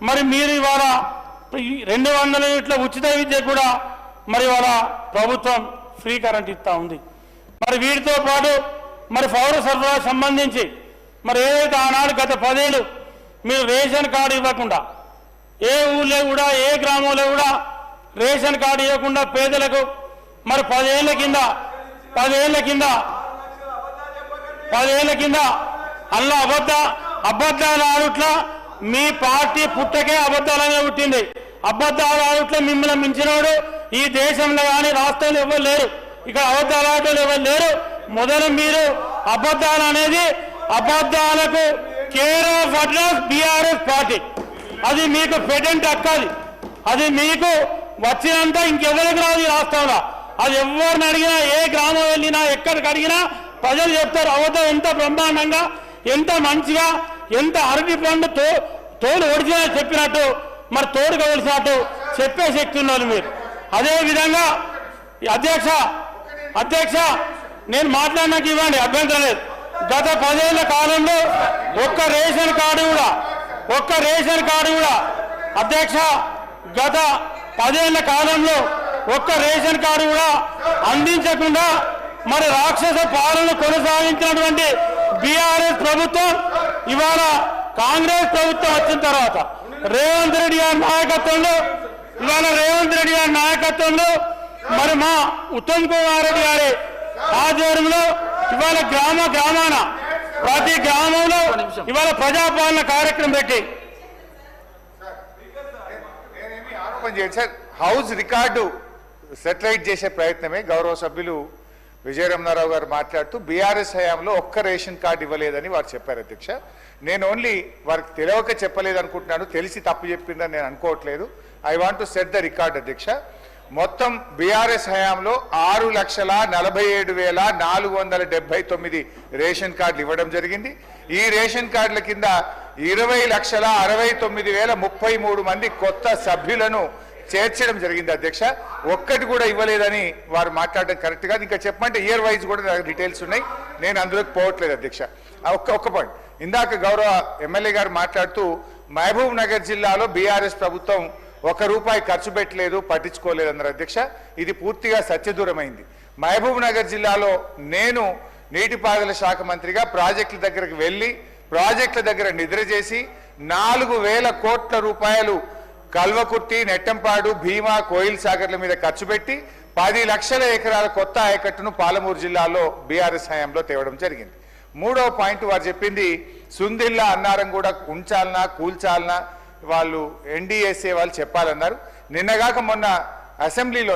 మరి మీరు ఇవాళ 200 యూనిట్ల ఉచిత విద్య కూడా మరి ఇవాళ ప్రభుత్వం ఫ్రీ కరెంట్ ఇస్తూ ఉంది. మరి వీటితో పాటు మరి పౌర సరఫరా సంబంధించి మరి ఏదైతే ఆనాడు గత 10 ఏళ్ళు మీరు రేషన్ కార్డు ఇవ్వకుండా ఏ ఊళ్ళో కూడా ఏ గ్రామంలో కూడా రేషన్ కార్డు ఇవ్వకుండా పేదలకు మరి 10 ఏళ్ల కింద అల్లా అబద్ధాల ఆడుట్లా మీ పార్టీ పుట్టకే అబద్ధాలనే పుట్టింది. అబద్ధాల ఆడుట్లా మిమ్మల్ని మించినోడు ఈ దేశంలో కానీ రాష్ట్రంలో ఎవరు లేరు. ఇక్కడ అబద్ధాల ఆటలు ఎవరు లేరు. మొదలు మీరు అబద్ధాలు అనేది అబద్ధాలకు care of address BRS party. అది మీకు పెటెంట్ అక్కది. అది మీకు వచ్చినంత ఇంకెవరికి రాదు ఈ రాష్ట్రంలో. అది ఎవరిని అడిగినా ఏ గ్రామం వెళ్ళినా ఎక్కడికి అడిగినా ప్రజలు చెప్తారు అబద్ధం ఎంత బ్రహ్మాండంగా ఎంత మంచిగా ఎంత అరటి పండు తోడు ఒడిచినా చెప్పినట్టు మరి తోడు కవలసినట్టు చెప్పే శక్తి ఉన్నారు మీరు. అదేవిధంగా అధ్యక్ష నేను మాట్లాడినాక ఇవ్వండి, అభ్యంతరం లేదు. గత 10 ఏళ్ల కాలంలో ఒక్క రేషన్ కార్డు కూడా అధ్యక్ష గత 10 ఏళ్ల కాలంలో ఒక్క రేషన్ కార్డు కూడా అందించకుండా మరి రాక్షస పాలన కొనసాగించినటువంటి బీఆర్ఎస్ ప్రభుత్వం ఇవాళ కాంగ్రెస్ ప్రభుత్వం వచ్చిన తర్వాత రేవంత్ రెడ్డి గారి నాయకత్వంలో మరి మా ఉత్తమ్ కుమార్ రెడ్డి గారి ఆధ్వర్యంలో ఇవాళ గ్రామాన ప్రతి గ్రామంలో ఇవాళ ప్రజాపాలన కార్యక్రమం పెట్టి సార్ హౌస్ రికార్డు సెటిలైట్ చేసే ప్రయత్నమే గౌరవ సభ్యులు విజయరమణారావు గారు మాట్లాడుతూ బీఆర్ఎస్ హయాంలో ఒక్క రేషన్ కార్డు ఇవ్వలేదని వారు చెప్పారు. అధ్యక్ష నేను ఓన్లీ వారికి తెలియక చెప్పలేదు అనుకుంటున్నాను, తెలిసి తప్పు చెప్పిందని నేను అనుకోవట్లేదు. I want to set the record అధ్యక్ష. మొత్తం బీఆర్ఎస్ హయాంలో 6,47,479 రేషన్ కార్డులు ఇవ్వడం జరిగింది. ఈ రేషన్ కార్డుల కింద 20,69,033 మంది కొత్త సభ్యులను చేర్చడం జరిగింది. అధ్యక్ష ఒక్కటి కూడా ఇవ్వలేదని వారు మాట్లాడడం కరెక్ట్ కాదు. ఇంకా చెప్పమంటే ఇయర్ వైజ్ కూడా నాకు డీటెయిల్స్ ఉన్నాయి, నేను అందులోకి పోవట్లేదు. అధ్యక్ష ఒక్క పాయింట్, ఇందాక గౌరవ ఎమ్మెల్యే గారు మాట్లాడుతూ మహబూబ్ నగర్ జిల్లాలో బీఆర్ఎస్ ప్రభుత్వం ₹1 ఖర్చు పెట్టలేదు, పట్టించుకోలేదు అన్నారు. అధ్యక్ష ఇది పూర్తిగా సత్యదూరమైంది. మహబూబ్ నగర్ జిల్లాలో నేను నీటిపారుదల శాఖ మంత్రిగా ప్రాజెక్టుల దగ్గరకు వెళ్ళి ప్రాజెక్టుల దగ్గర నిద్ర చేసి 4,000 కోట్ల రూపాయలు కల్వకుర్తి, నెట్టంపాడు, భీమా, కోయిల్ సాగర్ల మీద ఖర్చు పెట్టి 10 లక్షల ఎకరాల కొత్త ఆయకట్టును పాలమూరు జిల్లాలో బీఆర్ఎస్ హయాంలో తేవడం జరిగింది. 3వ పాయింట్ వారు చెప్పింది సుందిల్లా అన్నారం కూడా ఉంచాలనా కూల్చాలనా వాళ్ళు ఎన్డీఎస్ఏ వాళ్ళు చెప్పాలన్నారు. నిన్నగాక మొన్న అసెంబ్లీలో